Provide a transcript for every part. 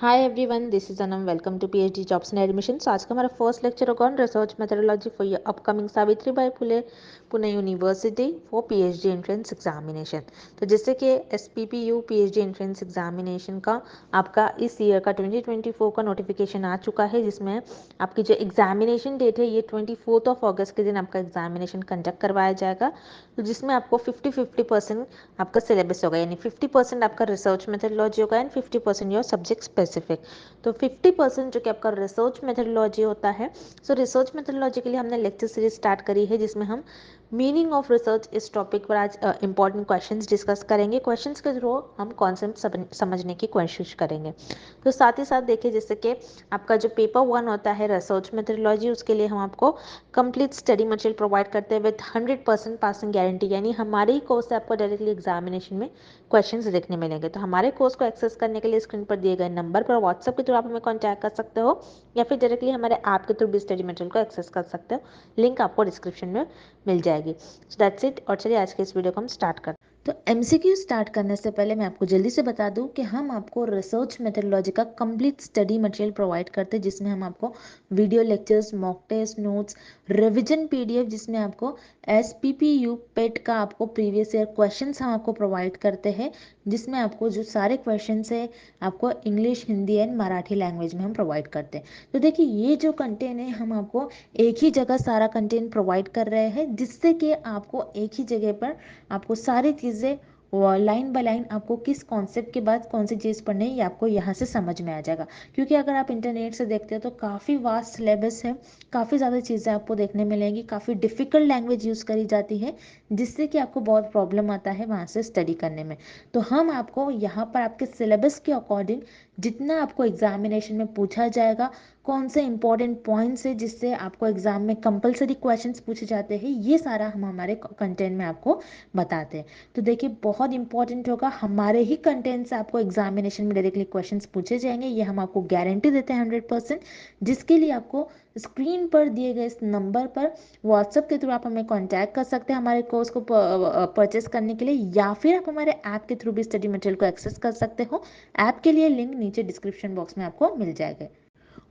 Hi everyone, this is Anam. Welcome to PhD jobs and admissions. आज का हमारा first lecture होगा on research methodology for your upcoming Savitribai Phule Pune university for PhD entrance examination. तो जैसे कि SPPU PhD entrance examination का आपका इस ईयर का 2024 का नोटिफिकेशन आ चुका है, जिसमें आपकी जो एग्जामिनेशन डेट है ये 24 अगस्त के दिन आपका एग्जामिनेशन कंडक्ट करवाया जाएगा। तो जिसमें आपको 50-50% आपका सिलेबस होगा, यानी 50% आपका रिसर्च मेथोडोलॉजी होगा एंड 50% योर सब्जेक्ट स्पेसिफिक। तो 50% जो कि आपका रिसर्च मेथोडोलॉजी होता है। सो रिसर्च मेथोडोलॉजी के लिए हमने लेक्चर सीरीज स्टार्ट करी है, जिसमें हम मीनिंग ऑफ रिसर्च इस टॉपिक पर आज इंपॉर्टेंट क्वेश्चंस डिस्कस करेंगे। क्वेश्चंस के थ्रू हम कॉन्सेप्ट समझने की कोशिश करेंगे। तो साथ ही साथ देखिए, जैसे कि आपका जो पेपर 1 होता है रिसर्च मेथोडोलॉजी, उसके लिए हम आपको कंप्लीट स्टडी मटेरियल प्रोवाइड करते हैं विद 100% पासिंग गारंटी, यानी हमारे ही कोर्स से आपको डायरेक्टली एग्जामिनेशन में क्वेश्चंस देखने मिलेंगे। तो हमारे कोर्स को एक्सेस करने के लिए स्क्रीन पर दिए गए नंबर पर व्हाट्सएप के थ्रू आप हमें कॉन्टैक्ट कर सकते हो, या फिर डायरेक्टली हमारे ऐप के थ्रू भी स्टडी मटेरियल को एक्सेस कर सकते हो। लिंक आपको डिस्क्रिप्शन में मिल जाएगी। So that's it. और चलिए आज के इस वीडियो को हम स्टार्ट करते हैं। तो एमसीक्यू स्टार्ट करने से पहले मैं आपको जल्दी से बता दूं कि हम आपको रिसर्च मेथोडोलॉजी का कंप्लीट स्टडी मटेरियल प्रोवाइड करते हैं, जिसमें हम आपको video lectures, mock test, notes, revision PDF, जिसमें आपको एसपीपीयू पेट का आपको प्रीवियस ईयर क्वेश्चंस हम आपको प्रोवाइड करते हैं, जिसमें आपको जो सारे क्वेश्चंस है आपको English, Hindi and Marathi language में हम प्रोवाइड करते हैं। तो देखिए, ये जो कंटेंट है हम आपको एक ही जगह सारा कंटेंट प्रोवाइड कर रहे हैं, जिससे कि आपको एक ही जगह पर आपको सारी चीज़ें लाइन बाय लाइन आपको किस कॉन्सेप्ट के बाद कौन सी चीज़ पढ़नी है ये आपको यहाँ से समझ में आ जाएगा। क्योंकि अगर आप इंटरनेट से देखते हो तो काफ़ी वास्ट सिलेबस है, काफ़ी ज़्यादा चीज़ें आपको देखने मिलेंगी, काफ़ी डिफ़िकल्ट लैंग्वेज यूज़ करी जाती है, जिससे कि आपको बहुत प्रॉब्लम आता है वहाँ से स्टडी करने में। तो हम आपको यहाँ पर आपके सिलेबस के अकॉर्डिंग जितना आपको एग्जामिनेशन में पूछा जाएगा, कौन से इंपॉर्टेंट पॉइंट्स है जिससे आपको एग्जाम में कंपलसरी क्वेश्चंस पूछे जाते हैं, ये सारा हम हमारे कंटेंट में आपको बताते हैं। तो देखिए, बहुत इंपॉर्टेंट होगा, हमारे ही कंटेंट से आपको एग्जामिनेशन में डायरेक्टली क्वेश्चंस पूछे जाएंगे, ये हम आपको गारंटी देते हैं 100%। जिसके लिए आपको स्क्रीन पर दिए गए इस नंबर पर व्हाट्सएप के थ्रू आप हमें कांटेक्ट कर सकते हैं हमारे कोर्स को परचेस करने के लिए, या फिर आप हमारे ऐप के थ्रू भी स्टडी मटेरियल को एक्सेस कर सकते हो। ऐप के लिए लिंक नीचे डिस्क्रिप्शन बॉक्स में आपको मिल जाएगा।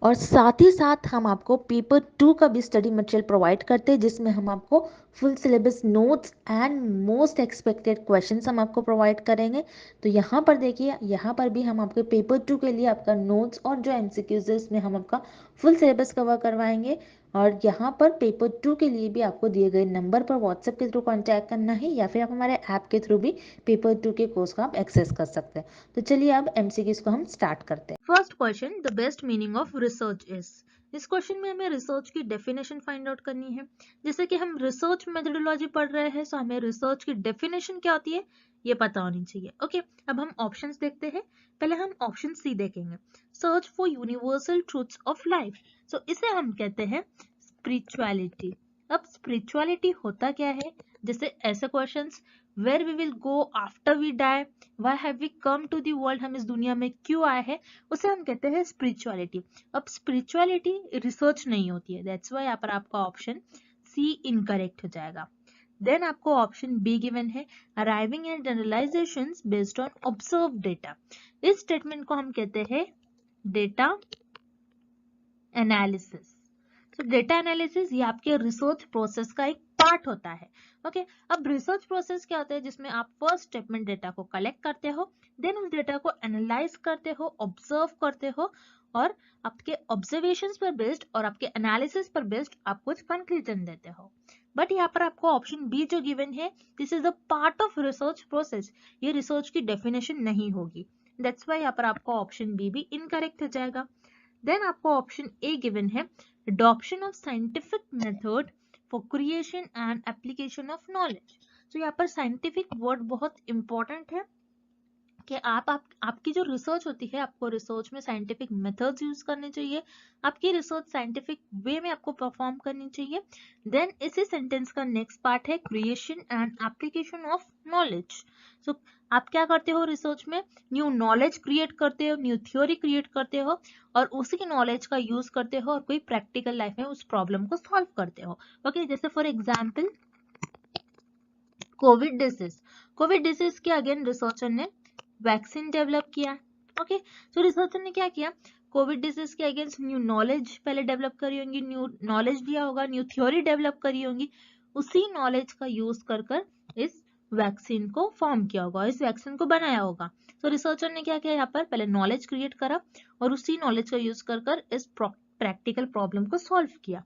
और साथ ही साथ हम आपको पेपर 2 का भी स्टडी मटेरियल प्रोवाइड करते हैं, जिसमें हम आपको full syllabus notes and most expected questions हम आपको प्रोवाइड करेंगे। तो यहाँ पर देखिए, यहाँ पर भी हम आपके पेपर 2 के लिए आपका नोट्स और जो एमसीक्यूज है इसमें हम आपका फुल सिलेबस कवर करवाएंगे। और यहाँ पर पेपर 2 के लिए भी आपको दिए गए नंबर पर व्हाट्सएप के थ्रू कॉन्टैक्ट करना है, या फिर आप हमारे ऐप के थ्रू भी पेपर 2 के कोर्स को आप एक्सेस कर सकते हैं। तो चलिए अब एमसीक्यूज को हम स्टार्ट करते हैं। First question, the best meaning of research is. इस क्वेश्चन में हमें रिसर्च की डेफिनेशन फाइंड आउट करनी है। जैसे कि हम रिसर्च मेथोडोलॉजी पढ़ रहे हैं, सो हमें रिसर्च की डेफिनेशन क्या होती है ये पता होनी चाहिए। ओके, अब हम ऑप्शंस देखते हैं। पहले हम ऑप्शन सी देखेंगे, search for universal truths of life. So इसे हम कहते हैं स्पिरिचुअलिटी। अब स्पिरिचुअलिटी होता क्या है? जैसे ऐसे questions, where we will go after we die, why have we come to the world, हम इस दुनिया में क्यों आए हैं, उसे हम कहते हैं स्पिरिचुअलिटी। अब स्पिरिचुअलिटी रिसर्च नहीं होती है, दैट्स व्हाई यहाँ पर आपका ऑप्शन सी इनकरेक्ट हो जाएगा। देन आपको ऑप्शन बी गिवन है, arriving at generalisations based on observe data. इस स्टेटमेंट को हम कहते हैं डेटा एनालिसिस। तो डेटा एनालिसिस ये आपके रिसर्च प्रोसेस का एक पार्ट होता है। ओके, अब रिसर्च प्रोसेस क्या होता है? जिसमें आप फर्स्ट स्टेप में डेटा को कलेक्ट करते हो, देन उस डेटा को एनालाइज करते हो, ऑब्जर्व करते हो, और आपके ऑब्जर्वेशंस पर बेस्ड और आपके एनालिसिस पर बेस्ड आप कुछ कंक्लूजन देते हो। बट यहाँ पर आपको ऑप्शन बी जो गिवन है, this is the part of research process, ये रिसर्च की डेफिनेशन नहीं होगी। दैट्स वाई यहाँ पर आपको ऑप्शन बी भी इनकरेक्ट हो जाएगा। देन आपको ऑप्शन ए गिवन है, adoption of scientific method for creation and application of knowledge। तो यहाँ पर साइंटिफिक वर्ड बहुत इंपॉर्टेंट है कि आपकी जो रिसर्च होती है, आपको रिसर्च में साइंटिफिक मेथड्स यूज करने चाहिए, आपकी रिसर्च साइंटिफिक वे में आपको परफॉर्म करनी चाहिए। देन इसी सेंटेंस का नेक्स्ट पार्ट है creation and application of knowledge. So आप क्या करते हो रिसर्च में? न्यू नॉलेज क्रिएट करते हो, न्यू थ्योरी क्रिएट करते हो, और उसी नॉलेज का यूज करते हो और कोई प्रैक्टिकल लाइफ में उस प्रॉब्लम को सॉल्व करते हो। ओके, जैसे फॉर एग्जाम्पल कोविड डिसीज के अगेन रिसर्चर ने वैक्सीन डेवलप किया। ओके, तो रिसर्चर ने क्या किया, कोविड डिजीज के अगेंस्ट न्यू नॉलेज पहले डेवलप करी होंगी, न्यू नॉलेज दिया होगा, न्यू थ्योरी डेवलप करी होंगी, उसी नॉलेज का यूज कर कर इस वैक्सीन को फॉर्म किया होगा, इस वैक्सीन को बनाया होगा। तो रिसर्चर ने क्या किया, यहाँ पर पहले नॉलेज क्रिएट करा और उसी नॉलेज का यूज कर कर इस प्रैक्टिकल प्रॉब्लम को सॉल्व किया।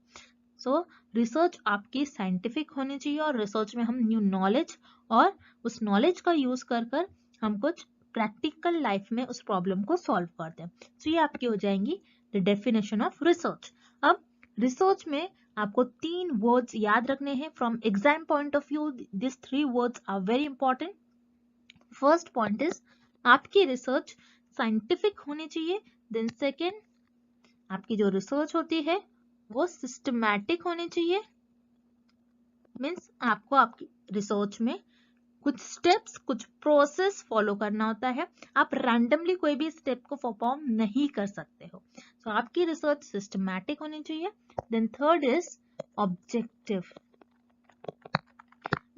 सो रिसर्च आपकी साइंटिफिक होनी चाहिए और रिसर्च में हम न्यू नॉलेज और उस नॉलेज का यूज कर कर हम कुछ प्रैक्टिकल लाइफ में उस प्रॉब्लम को सॉल्व करते हैं। तो ये आपकी हो जाएंगी द डेफिनेशन ऑफ रिसर्च। अब रिसर्च में आपको 3 वर्ड्स याद रखने हैं from exam point of view. This 3 words are very important. First point is आपकी रिसर्च साइंटिफिक होनी चाहिए। देन सेकेंड, आपकी जो रिसर्च होती है वो सिस्टमैटिक होनी चाहिए। मीन्स आपको आपकी रिसर्च में कुछ स्टेप्स, कुछ प्रोसेस फॉलो करना होता है। आप रैंडमली कोई भी स्टेप को परफॉर्म नहीं कर सकते हो। तो आपकी रिसर्च सिस्टमैटिक होनी चाहिए। Then third is objective.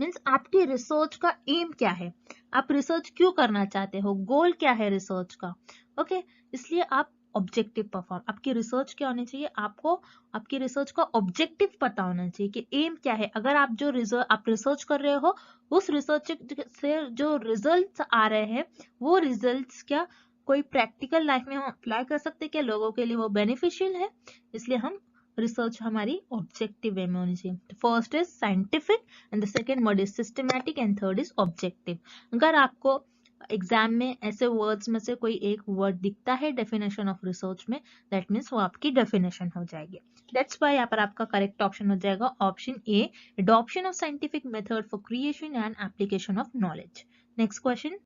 Means आपकी रिसर्च का एम क्या है, आप रिसर्च क्यों करना चाहते हो, गोल क्या है रिसर्च का। ओके, इसलिए आप ऑब्जेक्टिव परफॉर्म, आपकी रिसर्च क्या होनी चाहिए, आपको आपकी रिसर्च का ऑब्जेक्टिव पता होना चाहिए कि एम क्या है। अगर आप जो आप रिसर्च कर रहे हो उस रिसर्च से जो रिजल्ट्स आ रहे हैं वो रिजल्ट्स क्या कोई प्रैक्टिकल लाइफ में हम अप्लाई कर सकते हैं, क्या लोगों के लिए वो बेनिफिशियल है। इसलिए हम रिसर्च हमारी ऑब्जेक्टिव वे में होनी चाहिए। First is scientific and the second word is systematic and third is objective. अगर आपको एग्जाम में ऐसे वर्ड्स में से कोई एक वर्ड दिखता है डेफिनेशन ऑफ रिसर्च में, दैट मीन्स वो आपकी डेफिनेशन हो जाएगी। दैट्स व्हाई यहाँ पर आपका करेक्ट ऑप्शन हो जाएगा option A, adoption of scientific method for creation and application of knowledge. Next question,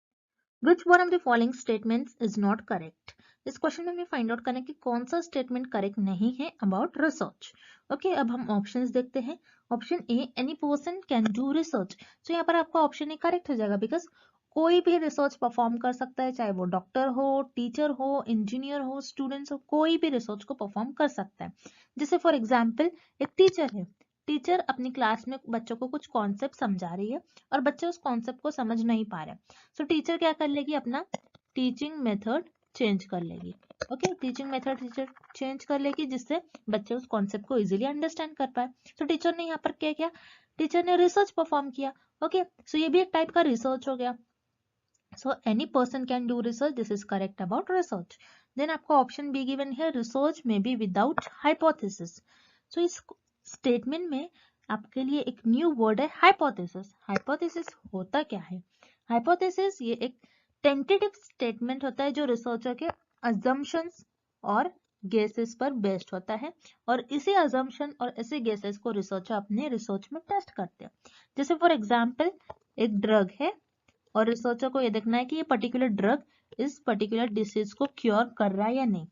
which one of the following statements is not correct. इस क्वेश्चन में हमें फाइंड आउट करना है कि कौन सा स्टेटमेंट करेक्ट नहीं है अबाउट रिसर्च। ओके, अब हम ऑप्शंस देखते हैं। Option A, any person can do research. तो यहाँ पर आपका ऑप्शन ए करेक्ट हो जाएगा, बिकॉज कोई भी रिसर्च परफॉर्म कर सकता है, चाहे वो डॉक्टर हो, टीचर हो, इंजीनियर हो, स्टूडेंट्स हो, कोई भी रिसर्च को परफॉर्म कर सकता है। जैसे फॉर एग्जाम्पल एक टीचर है, टीचर अपनी क्लास में बच्चों को कुछ कॉन्सेप्ट समझा रही है और बच्चे उस कॉन्सेप्ट को समझ नहीं पा रहे, सो टीचर क्या कर लेगी, अपना टीचिंग मेथड चेंज कर लेगी। Okay, teaching method teacher change कर लेगी जिससे बच्चे उस कॉन्सेप्ट को इजीली अंडरस्टैंड कर पाए। तो टीचर ने यहाँ पर क्या किया, टीचर ने रिसर्च परफॉर्म किया। ओके, सो ये भी एक टाइप का रिसर्च हो गया। So any person can do research. This is correct about research. Then आपको option B given here, research may be without hypothesis. So इस statement में आपके लिए एक new word है hypothesis. Hypothesis होता क्या है? Hypothesis ये एक tentative statement होता है जो researcher के assumptions और guesses पर based होता है और इसी assumption और ऐसे guesses को researcher अपने research में test करते हैं। जैसे for example एक drug है और रिसर्चर को ये देखना है कि ये पर्टिकुलर ड्रग इस पर्टिकुलर डिसीज को क्योर कर रहा है या नहीं।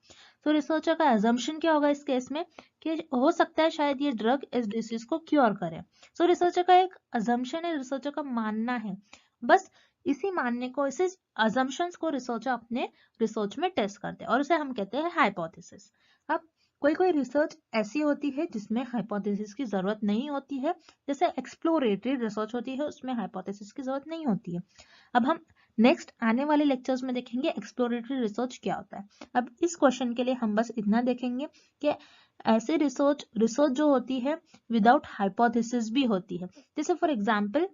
तो रिसर्चर का अजम्पशन क्या होगा इस केस में कि हो सकता है शायद ये ड्रग इस डिसीज को क्योर करे। सो रिसर्चर का एक अजम्पशन है, रिसर्चर का मानना है, बस इसी मानने को, इसी अजम्पशंस को रिसर्चर अपने रिसर्च में टेस्ट करते हैं और उसे हम कहते हैं हाइपोथेसिस। अब कोई कोई रिसर्च ऐसी होती है जिसमें हाइपोथेसिस की जरूरत नहीं होती है, जैसे एक्सप्लोरेटरी रिसर्च होती है उसमें हाइपोथेसिस की जरूरत नहीं होती है। अब हम नेक्स्ट आने वाले लेक्चर्स में देखेंगे एक्सप्लोरेटरी रिसर्च क्या होता है। अब इस क्वेश्चन के लिए हम बस इतना देखेंगे कि ऐसे रिसर्च जो होती है विदाउट हाइपोथेसिस भी होती है। जैसे फॉर एग्जांपल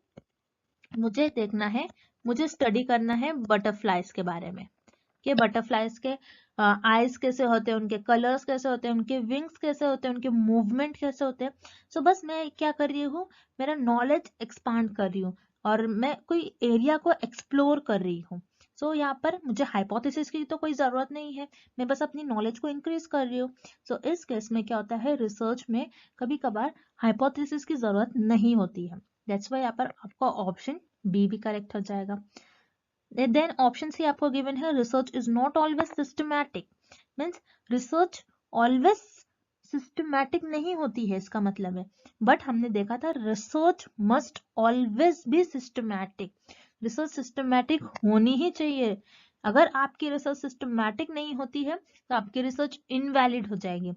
मुझे देखना है, मुझे स्टडी करना है बटरफ्लाइज के बारे में कि बटरफ्लाइज के आईज कैसे होते हैं, उनके कलर्स कैसे होते हैं, उनके विंग्स कैसे होते हैं, उनके मूवमेंट कैसे होते हैं। सो बस मैं क्या कर रही हूँ, मेरा नॉलेज एक्सपांड कर रही हूँ और मैं कोई एरिया को एक्सप्लोर कर रही हूँ। सो यहाँ पर मुझे हाइपोथेसिस की तो कोई जरूरत नहीं है, मैं बस अपनी नॉलेज को इंक्रीज कर रही हूँ। सो इस केस में क्या होता है, रिसर्च में कभी कभार हाइपोथेसिस की जरूरत नहीं होती है। दैट्स वाई यहाँ पर आपका ऑप्शन बी भी करेक्ट हो जाएगा। Then option C आपको given है, research is not always systematic. Means research always systematic नहीं होती है, इसका मतलब है। बट हमने देखा था research must always be systematic. research systematic होनी ही चाहिए। अगर आपकी रिसर्च सिस्टमैटिक नहीं होती है तो आपकी रिसर्च इनवैलिड हो जाएगी।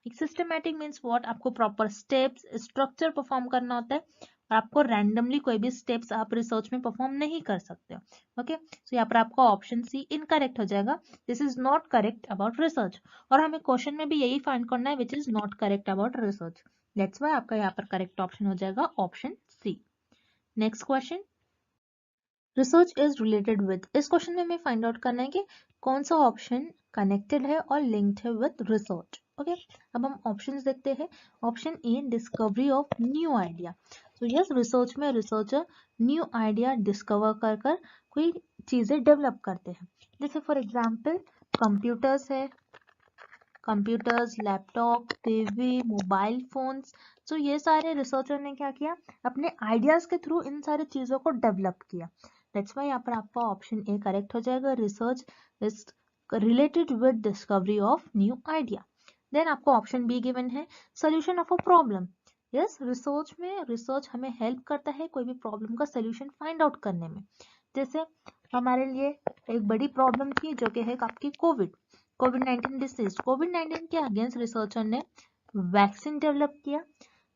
सिस्टमैटिक मीन्स व्हाट, आपको प्रॉपर स्टेप्स, स्ट्रक्चर परफॉर्म करना होता है और आपको रैंडमली कोई भी स्टेप्स आप रिसर्च में परफॉर्म नहीं कर सकते हो। ओके, सो यहाँ पर आपका ऑप्शन सी इनकरेक्ट हो जाएगा, this is not correct about research. और हमें क्वेश्चन में भी यही फाइंड करना है, which is not correct about research. That's why आपका यहाँ पर करेक्ट ऑप्शन हो जाएगा option C. Next question, research is related with, इस क्वेश्चन में हमें फाइंड आउट करना है कि कौन सा ऑप्शन कनेक्टेड है और लिंक्ड है विद रिसर्च। ओके, अब हम ऑप्शंस देखते हैं। Option A, discovery of new idea. तो यस, रिसर्च में रिसर्चर न्यू आइडिया डिस्कवर कर कर कोई चीजें डेवलप करते हैं। जैसे फॉर एग्जांपल कंप्यूटर्स है, computers, laptop, TV, mobile phones. तो ये सारे रिसर्चर ने क्या किया, अपने आइडियाज के थ्रू इन सारी चीजों को डेवलप किया। दैट्स व्हाई यहाँ पर आपका ऑप्शन ए करेक्ट हो जाएगा, research is related with discovery of new idea. Then आपको ऑप्शन बी गिवन है, solution of a problem. Yes, research में रिसर्च हमें हेल्प करता है कोई भी प्रॉब्लम का सोल्यूशन फाइंड आउट करने में। जैसे हमारे लिए एक बड़ी प्रॉब्लम थी जो कि है आपकी कोविड-19 डिसीज। कोविड-19 के अगेंस्ट रिसर्चर ने वैक्सीन डेवलप किया।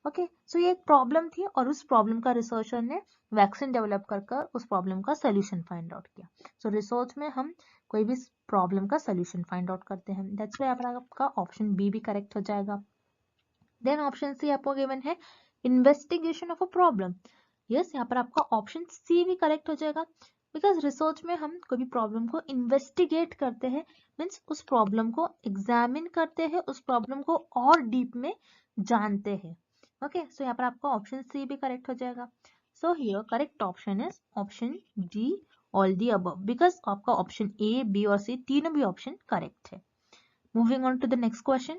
ओके, सो ये एक प्रॉब्लम थी और उस प्रॉब्लम का रिसर्चर ने वैक्सीन डेवलप कर कर उस प्रॉब्लम का सोल्यूशन फाइंड आउट किया। सो रिसर्च में हम कोई भी प्रॉब्लम का सोल्यूशन फाइंड आउट करते हैं। दैट्स व्हाई आपका ऑप्शन बी भी करेक्ट हो जाएगा। देन ऑप्शन सी आपको गिवन है, investigation of a problem. Yes, यहाँ पर आपका ऑप्शन सी भी करेक्ट हो जाएगा, बिकॉज रिसर्च में हम कोई भी प्रॉब्लम को इन्वेस्टिगेट करते हैं, मीन्स उस प्रॉब्लम को एग्जामिन करते हैं, उस प्रॉब्लम को और डीप में जानते हैं। ओके, सो यहाँ पर आपका ऑप्शन सी भी करेक्ट हो जाएगा। So here correct option is option D, all the above, because आपका ऑप्शन ए, बी और सी तीनों भी ऑप्शन करेक्ट है। Moving on to the next question,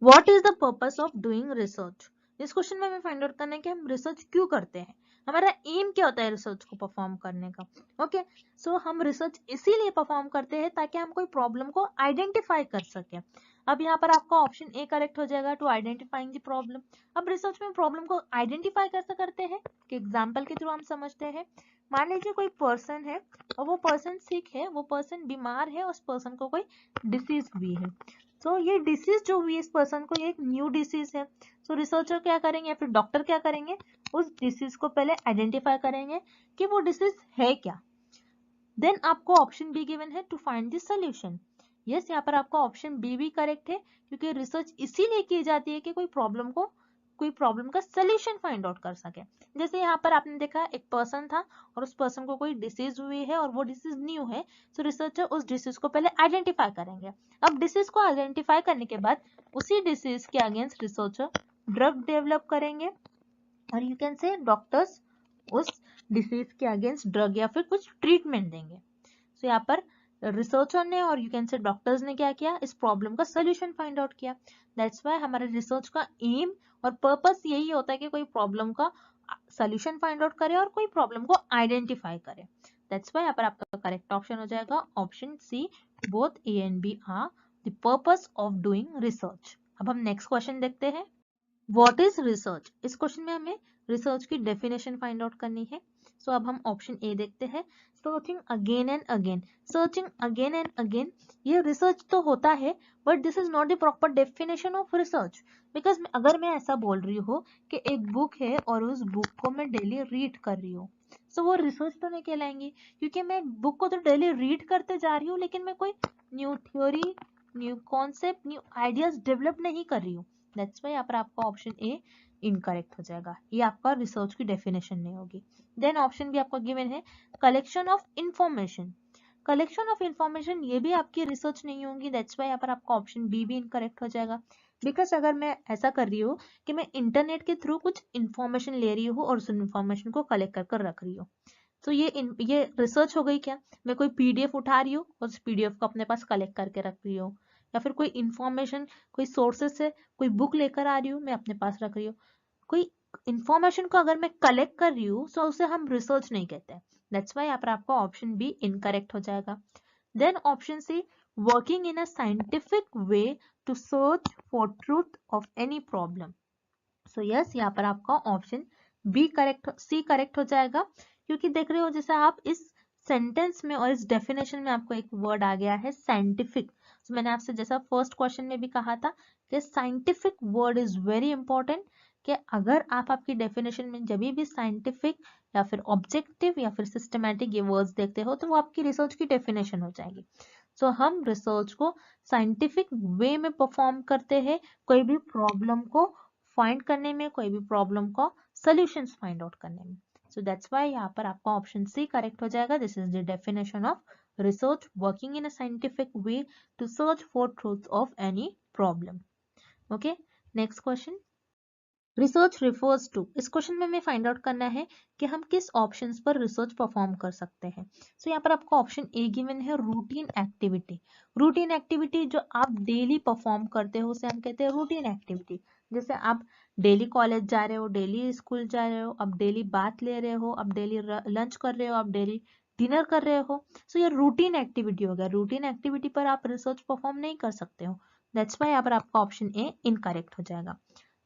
what is the purpose of doing research. इस question में हमें find out करना है कि हम रिसर्च क्यों करते हैं, हमारा एम क्या होता है रिसर्च को परफॉर्म करने का। ओके, सो हम रिसर्च इसीलिए परफॉर्म करते हैं ताकि हम कोई प्रॉब्लम को आइडेंटिफाई कर सके। अब यहाँ पर आपका ऑप्शन ए करेक्ट हो जाएगा, टू आइडेंटिफाइंग द प्रॉब्लम। अब रिसर्च में प्रॉब्लम को आइडेंटिफाई कैसे करते हैं कि एग्जाम्पल के थ्रू हम समझते हैं। मान लीजिए कोई पर्सन है और वो पर्सन सिक है, वो पर्सन बीमार है, उस पर्सन को कोई डिसीज हुई है। तो ये डिसीज जो हुई इस पर्सन को, ये एक न्यू डिसीज है। तो रिसर्चर क्या करेंगे या फिर डॉक्टर क्या करेंगे, उस डिसीज को पहले आइडेंटिफाई करेंगे कि वो डिसीज है क्या। देन आपको ऑप्शन बी गिवन है, to find the solution. Yes, यहाँ पर आपका ऑप्शन बी भी करेक्ट है, क्योंकि रिसर्च इसीलिए की जाती है कि कोई प्रॉब्लम का सोल्यूशन फाइंड आउट कर सके। जैसे यहाँ पर आपने देखा एक पर्सन था और उस पर्सन को कोई डिसीज हुई है और वो डिसीज न्यू है, तो रिसर्चर उस डिसीज को पहले आइडेंटिफाई करेंगे। अब डिसीज को आइडेंटिफाई करने के बाद उसी डिसीज के अगेंस्ट रिसर्चर ड्रग डेवलप करेंगे, और यू कैन से डॉक्टर्स उस डिसीज के अगेंस्ट ड्रग या फिर कुछ ट्रीटमेंट देंगे। सो यहाँ पर रिसर्चर ने और यू कैन से डॉक्टर्स ने क्या किया, इस प्रॉब्लम का सोल्यूशन फाइंड आउट किया। दैट्स व्हाई हमारे रिसर्च का एम और पर्पस यही होता है कि कोई प्रॉब्लम का सोल्यूशन फाइंड आउट करे और कोई प्रॉब्लम को आइडेंटिफाई करे। दैट्स व्हाई यहाँ पर आपका करेक्ट ऑप्शन हो जाएगा option C, both A and B are the purpose of doing research. अब हम नेक्स्ट क्वेश्चन देखते हैं, व्हाट इज रिसर्च। इस क्वेश्चन में हमें रिसर्च की डेफिनेशन फाइंड आउट करनी है। सो अब हम ऑप्शन ए देखते हैं, searching again and again. Searching again and again ये रिसर्च तो होता है, but this is not the proper definition of research. Because अगर मैं ऐसा बोल रही हूँ कि एक बुक है और उस बुक को मैं डेली रीड कर रही हूँ, सो वो रिसर्च तो नहीं कहलाएंगी, क्योंकि मैं बुक को तो डेली रीड करते जा रही हूँ लेकिन मैं कोई new theory, new concept, new ideas develop नहीं कर रही हूँ। दैट्स व्हाई यहाँ पर आपका ऑप्शन ए इनकरेक्ट हो जाएगा, ये आपका रिसर्च की डेफिनेशन नहीं होगी। देन ऑप्शन भी आपको गिवन है, collection of information. Collection of information ये भी आपकी रिसर्च नहीं होगी। दैट्स व्हाई यहाँ पर आपका ऑप्शन बी भी इनकरेक्ट हो जाएगा। बिकॉज अगर मैं ऐसा कर रही हूँ कि मैं इंटरनेट के थ्रू कुछ इंफॉर्मेशन ले रही हूँ और उस इंफॉर्मेशन को कलेक्ट कर कर रख रही हूँ, तो ये रिसर्च हो गई क्या। मैं कोई पीडीएफ उठा रही हूँ और उस पीडीएफ को अपने पास कलेक्ट करके रख रही हूँ, या फिर कोई इंफॉर्मेशन कोई सोर्सेस से कोई बुक लेकर आ रही हूँ, मैं अपने पास रख रही हूँ। कोई इंफॉर्मेशन को अगर मैं कलेक्ट कर रही हूँ तो उसे हम रिसर्च नहीं कहते हैं। दैट्स व्हाई यहाँ पर आपका ऑप्शन बी इनकरेक्ट हो जाएगा। Then option C, working in a scientific way to search for truth of any problem. So yes, यहाँ पर आपका option B correct, C correct हो जाएगा, क्योंकि देख रहे हो जैसे आप इस सेंटेंस में और इस डेफिनेशन में आपको एक वर्ड आ गया है साइंटिफिक। तो मैंने आपसे जैसा फर्स्ट क्वेश्चन में भी कहा था कि scientific word is very important, कि अगर आप आपकी डेफिनेशन में जब भी साइंटिफिक या फिर ऑब्जेक्टिव या फिर सिस्टमैटिक ये वर्ड्स देखते हो तो वो आपकी रिसर्च की डेफिनेशन हो जाएगी। सो हम रिसर्च को साइंटिफिक वे में परफॉर्म करते हैं कोई भी प्रॉब्लम को फाइंड करने में, कोई भी प्रॉब्लम का सॉल्यूशंस फाइंड आउट करने में। सो दैट्स व्हाई यहाँ पर आपका ऑप्शन सी करेक्ट हो जाएगा। This is the definition of research working in a scientific way to search for truth of any problem. Okay, next question. Research refers to, इस question में हमें find out करना है कि हम किस ऑप्शंस पर रिसर्च परफॉर्म कर सकते हैं। सो यहाँ पर आपको ऑप्शन ए गिवन है रूटीन एक्टिविटी। रूटीन एक्टिविटी जो आप डेली परफॉर्म करते हो उसे हम कहते हैं रूटीन एक्टिविटी। जैसे आप डेली कॉलेज जा रहे हो, डेली स्कूल जा रहे हो, अब डेली बात ले रहे हो, अब डेली लंच कर रहे हो, अब डेली डिनर कर रहे हो। सो ये रूटीन एक्टिविटी हो गया। रूटीन एक्टिविटी पर आप रिसर्च परफॉर्म नहीं कर सकते हो। दैट्स वाई यहाँ पर आपका ऑप्शन ए इनकरेक्ट हो जाएगा।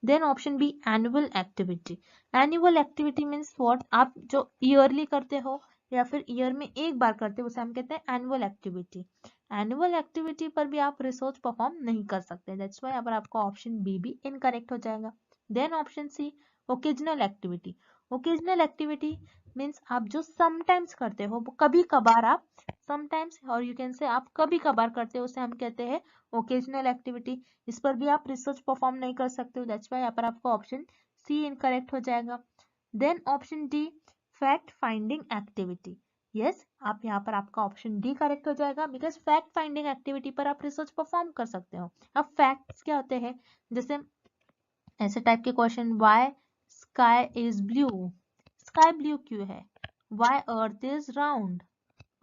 Then option B annual activity. Annual activity means what, आप जो ईयरली करते हो या फिर ईयर में एक बार करते हो उसे हम कहते हैं एनुअल एक्टिविटी। एनुअल एक्टिविटी पर भी आप रिसर्च परफॉर्म नहीं कर सकते। दैट्स व्हाई यहाँ पर आपका ऑप्शन बी भी इनकरेक्ट हो जाएगा। Then option C occasional activity. Occasional activity means आप जो समटाइम्स करते हो, कभी कभार आप समटाइम्स, और यू कैन से आप कभी कभार करते हो, उसे हम कहते हैं ओकेजनल एक्टिविटी। इस पर भी आप रिसर्च परफॉर्म नहीं कर सकते हो। दैट्स व्हाई यहाँ पर आपका ऑप्शन सी इनकरेक्ट हो जाएगा। Then option D fact finding activity. Yes, आप यहाँ पर आपका ऑप्शन डी करेक्ट हो जाएगा बिकॉज फैक्ट फाइंडिंग एक्टिविटी पर आप रिसर्च परफॉर्म कर सकते हो। अब फैक्ट्स क्या होते हैं, जैसे ऐसे टाइप के question, why sky is blue, sky blue क्यों है, why earth is round,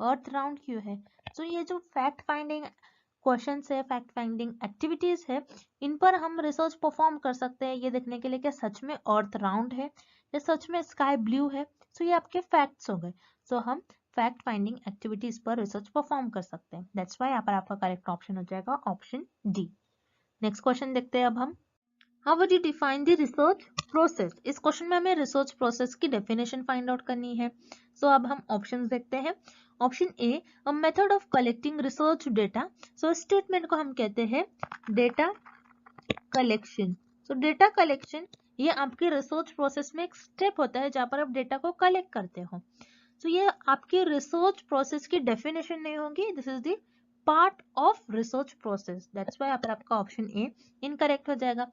earth round क्यों है। तो ये जो फैक्ट फाइंडिंग क्वेश्चंस है, फैक्ट फाइंडिंग एक्टिविटीज है, इन पर हम रिसर्च परफॉर्म कर सकते हैं ये देखने के लिए कि सच में अर्थ राउंड है या सच में स्काई ब्लू है। सो ये आपके फैक्ट्स हो गए। सो हम फैक्ट फाइंडिंग एक्टिविटीज पर रिसर्च परफॉर्म कर सकते हैं। दैट्स व्हाई यहाँ पर आपका करेक्ट ऑप्शन हो जाएगा ऑप्शन डी। नेक्स्ट क्वेश्चन देखते हैं अब हम। How would you define the research process. इस क्वेश्चन में हमें रिसर्च प्रोसेस की डेफिनेशन फाइंड आउट करनी है। सो अब हम ऑप्शंस देखते हैं। Option A, a method of collecting research data. So statement को हम कहते हैं डेटा कलेक्शन। सो डेटा कलेक्शन ये आपके रिसर्च प्रोसेस में एक स्टेप होता है जहां पर आप डेटा को कलेक्ट करते हो। सो ये आपके रिसर्च प्रोसेस की डेफिनेशन नहीं होगी। This is the part of research process. That's why यहाँ पर आपका ऑप्शन ए इनकरेक्ट हो जाएगा।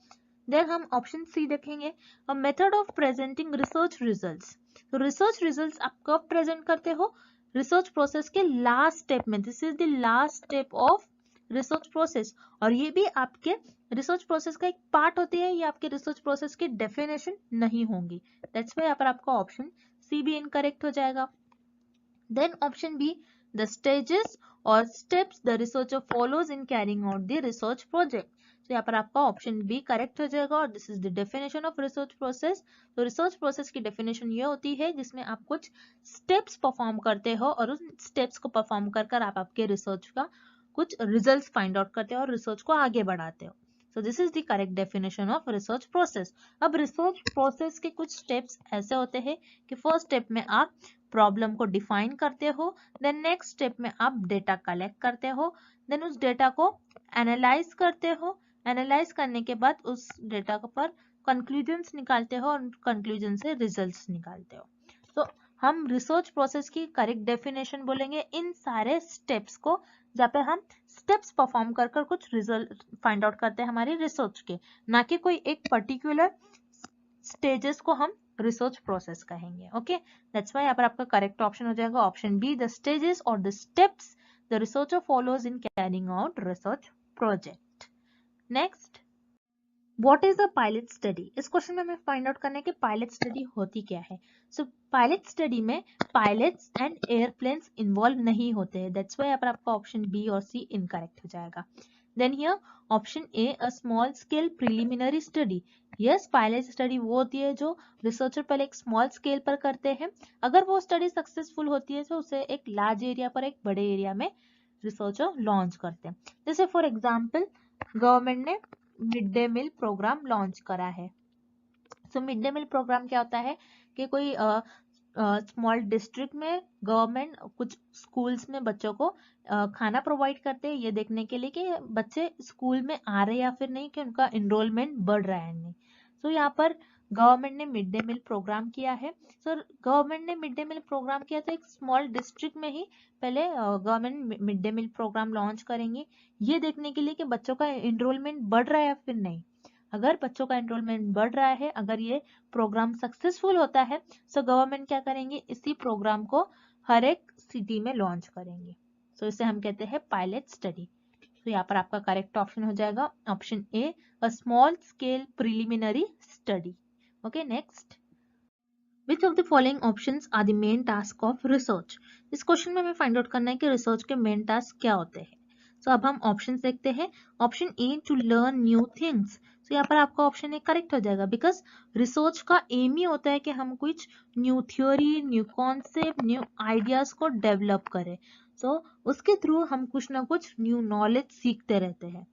देन हम ऑप्शन सी देखेंगे, a method of presenting research results. तो रिसर्च रिजल्ट्स आप कब प्रेजेंट करते हो, रिसर्च प्रोसेस के लास्ट स्टेप में। This is the last step of research process, और ये भी आपके रिसर्च प्रोसेस का एक पार्ट होती है, ये आपके रिसर्च प्रोसेस की डेफिनेशन नहीं होंगी। दैट्स व्हाई यहाँ पर आपका ऑप्शन सी भी इनकरेक्ट हो जाएगा। Then option B, the stages और steps the researcher follows in carrying out the research project. तो यहाँ पर आपका ऑप्शन बी करेक्ट हो जाएगा और this is the definition of research process. तो रिसर्च प्रोसेस की डेफिनेशन ये होती है जिसमें आप कुछ स्टेप्स परफॉर्म करते हो और उन स्टेप्स को परफॉर्म कर कर आप आपके रिसर्च का कुछ रिजल्ट्स फाइंड आउट करते हो और रिसर्च को आगे बढ़ाते हो। So this is the correct definition of research process. अब रिसर्च प्रोसेस के कुछ स्टेप्स ऐसे होते हैं कि फर्स्ट स्टेप में आप प्रॉब्लम को डिफाइन करते हो, देन नेक्स्ट स्टेप में आप डेटा कलेक्ट करते हो, देन उस डेटा को एनालाइज करते हो, एनालाइज करने के बाद उस डेटा पर कंक्लूजन्स निकालते हो और कंक्लूजन से रिजल्ट्स निकालते हो। तो हम रिसर्च प्रोसेस की करेक्ट डेफिनेशन बोलेंगे इन सारे स्टेप्स को, जहाँ पे हम स्टेप्स परफॉर्म कर कर कुछ रिजल्ट फाइंड आउट करते हैं हमारी रिसर्च के, ना कि कोई एक पर्टिकुलर स्टेजेस को हम रिसर्च प्रोसेस कहेंगे। ओके, दैट्स व्हाई यहाँ पर आपका करेक्ट ऑप्शन हो जाएगा ऑप्शन बी, द स्टेजेस और the steps the researcher follows in carrying out research project. Next, what is a pilot study. इस क्वेश्चन में हमें फाइंड आउट करना है कि पायलट स्टडी होती क्या है। सो पायलट स्टडी में पायलट्स एंड एयरप्लेन्स इन्वॉल्व नहीं होते हैं। दैट्स व्हाई यहाँ पर आपका ऑप्शन बी और सी इनकरेक्ट हो जाएगा। Then here option A, a small scale preliminary study. Yes, pilot study वो होती है जो रिसर्चर पहले एक स्मॉल स्केल पर करते हैं, अगर वो स्टडी सक्सेसफुल होती है तो उसे एक लार्ज एरिया पर, एक बड़े एरिया में रिसर्चर लॉन्च करते हैं। जैसे फॉर एग्जाम्पल गवर्नमेंट ने mid day meal program launch करा है। So mid day meal program क्या होता है कि कोई स्मॉल डिस्ट्रिक्ट में गवर्नमेंट कुछ स्कूल्स में बच्चों को खाना प्रोवाइड करते हैं ये देखने के लिए कि बच्चे स्कूल में आ रहे हैं या फिर नहीं, कि उनका एनरोलमेंट बढ़ रहा है नहीं। सो यहाँ पर गवर्नमेंट ने मिड डे मील प्रोग्राम किया है। सर गवर्नमेंट ने मिड डे मील प्रोग्राम किया तो एक स्मॉल डिस्ट्रिक्ट में ही पहले government mid day meal program launch करेंगे, ये देखने के लिए कि बच्चों का एनरोलमेंट बढ़ रहा है या फिर नहीं। अगर बच्चों का एनरोलमेंट बढ़ रहा है, अगर ये प्रोग्राम सक्सेसफुल होता है, तो गवर्नमेंट क्या करेंगे, इसी प्रोग्राम को हर एक सिटी में लॉन्च करेंगे। सो इसे हम कहते हैं पायलट स्टडी। तो यहाँ पर आपका करेक्ट ऑप्शन हो जाएगा option A, a small scale preliminary study. Okay, next, which of the following options are the main task of research. इस क्वेश्चन में हमें फाइंड आउट करना है कि रिसर्च के मेन टास्क क्या होते हैं। सो अब हम ऑप्शन देखते हैं। Option A, to learn new things. तो यहाँ पर आपका ऑप्शन ए करेक्ट हो जाएगा, बिकॉज रिसर्च का एम ही होता है कि हम कुछ new theory, new concept, new ideas को डेवलप करें। सो उसके थ्रू हम कुछ ना कुछ न्यू नॉलेज सीखते रहते हैं।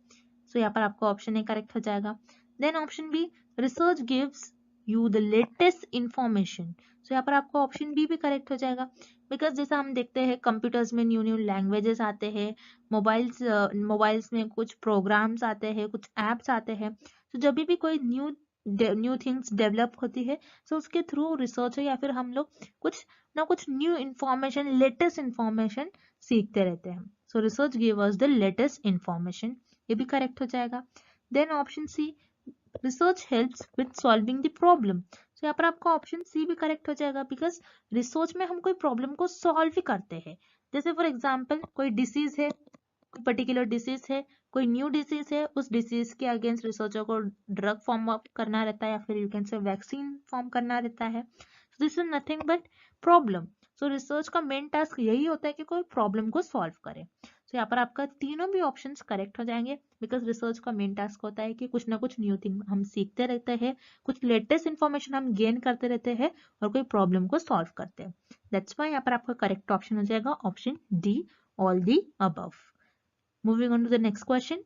सो यहाँ पर आपका ऑप्शन ए करेक्ट हो जाएगा। Then option B, research gives you the latest information. So यहाँ पर आपका ऑप्शन बी भी करेक्ट हो जाएगा, बिकॉज जैसा हम देखते हैं कंप्यूटर्स में न्यू न्यू लैंग्वेजेस आते हैं, मोबाइल्स में कुछ प्रोग्राम्स आते हैं, कुछ एप्स आते हैं। तो जब भी कोई न्यू थिंग्स डेवलप होती है, तो उसके थ्रू रिसर्च या फिर हम लोग कुछ ना कुछ न्यू इंफॉर्मेशन, लेटेस्ट इंफॉर्मेशन सीखते रहते हैं। So research give us the latest information, ये भी करेक्ट हो जाएगा। Then option C, research helps with solving the problem. तो यहाँ पर आपका ऑप्शन सी भी करेक्ट हो जाएगा, बिकॉज रिसर्च में हम कोई प्रॉब्लम को सॉल्व ही करते हैं। जैसे फॉर एग्जांपल कोई डिसीज है, कोई पर्टिकुलर डिसीज है, कोई न्यू डिसीज है, उस डिसीज के अगेंस्ट रिसर्चर को ड्रग फॉर्म अप करना रहता है, या फिर you can say vaccine form करना रहता है। This is nothing but problem. So research का मेन टास्क यही होता है कि कोई प्रॉब्लम को सॉल्व करे। तो यहाँ पर आपका तीनों भी ऑप्शंस करेक्ट हो जाएंगे, बिकॉज रिसर्च का मेन टास्क होता है कि कुछ ना कुछ न्यू थिंग हम सीखते रहते हैं, कुछ लेटेस्ट इन्फॉर्मेशन हम गेन करते रहते हैं और कोई प्रॉब्लम को सॉल्व करते हैं। दैट्स व्हाई यहाँ पर आपका करेक्ट ऑप्शन हो जाएगा option D, all the above. Moving on to the next question,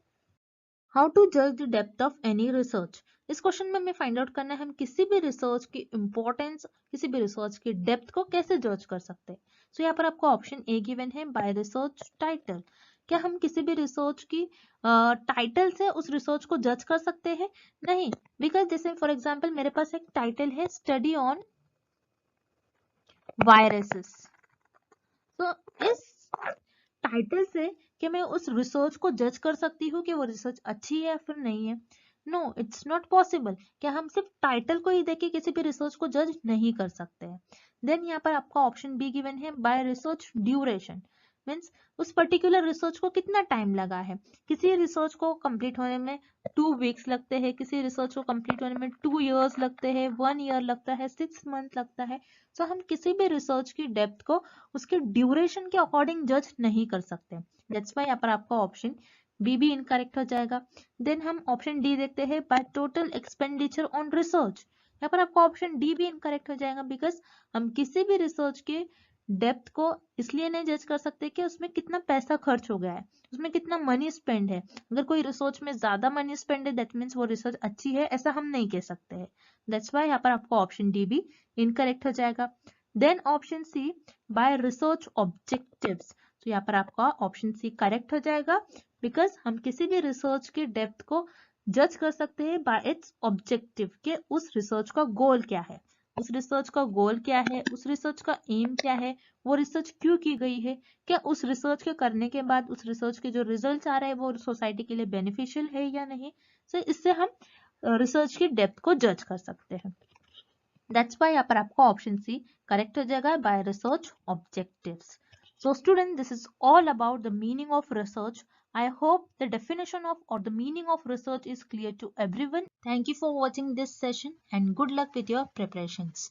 how to जज the depth of any research. इस क्वेश्चन में हमें फाइंड आउट करना है हम किसी भी रिसर्च की इंपॉर्टेंस, किसी भी रिसर्च की डेप्थ को कैसे जज कर सकते हैं। सो यहाँ पर आपको ऑप्शन ए गिवन है, बाय रिसर्च टाइटल। क्या हम किसी भी रिसर्च की टाइटल से उस रिसर्च को जज कर सकते हैं? नहीं, बिकॉज जैसे फॉर एग्जाम्पल मेरे पास एक टाइटल है, स्टडी ऑन वायरसेस। तो इस टाइटल से क्या मैं उस रिसर्च को जज कर सकती हूँ कि वो रिसर्च अच्छी है या फिर नहीं है? No, it's not possible. क्या हम सिर्फ टाइटल को ही देख के किसी भी रिसर्च को जज नहीं कर सकते हैं। देन यहाँ पर आपका ऑप्शन बी गिवन है, बाय रिसर्च ड्यूरेशन। मीन्स उस पर्टिकुलर रिसर्च को कितना टाइम लगा है। किसी रिसर्च को कंप्लीट होने में 2 वीक्स लगते हैं, किसी रिसर्च को कंप्लीट होने में 2 इयर्स लगते हैं, 1 ईयर लगता है, 6 मंथ लगता है। तो हम किसी भी रिसर्च की डेप्थ को उसके ड्यूरेशन के अकॉर्डिंग जज नहीं कर सकते। दैट्स व्हाई यहाँ पर आपका ऑप्शन बी भी इनकरेक्ट हो जाएगा। देन हम ऑप्शन डी देखते हैं, by total expenditure on research. यहाँ पर आपका ऑप्शन डी भी इनकरेक्ट हो जाएगा, बिकॉज हम किसी भी रिसर्च के डेप्थ को इसलिए नहीं जज कर सकते कि उसमें कितना पैसा खर्च हो गया है, उसमें कितना मनी स्पेंड है। अगर कोई रिसर्च में ज्यादा मनी स्पेंड है, दैट मीन्स वो रिसर्च अच्छी है, ऐसा हम नहीं कह सकते हैं। दैट्स व्हाई यहाँ पर आपको ऑप्शन डी भी इनकरेक्ट हो जाएगा। Then option C, by research objectives. तो यहाँ पर आपका ऑप्शन सी करेक्ट हो जाएगा, बिकॉज हम किसी भी रिसर्च की डेप्थ को जज कर सकते हैं बाय इट्स ऑब्जेक्टिव, के उस रिसर्च का गोल क्या है, उस रिसर्च का गोल क्या है, उस रिसर्च का एम क्या है, वो रिसर्च क्यों की गई है, क्या उस रिसर्च के करने के बाद उस रिसर्च के जो रिजल्ट आ रहे हैं वो सोसाइटी के लिए बेनिफिशियल है या नहीं। तो इससे हम रिसर्च की डेप्थ को जज कर सकते हैं। दैट्स व्हाई यहाँ पर आपका ऑप्शन सी करेक्ट हो जाएगा, bye research objectives. So student, this is all about the meaning of research. I hope the definition of or the meaning of research is clear to everyone. Thank you for watching this session and good luck with your preparations.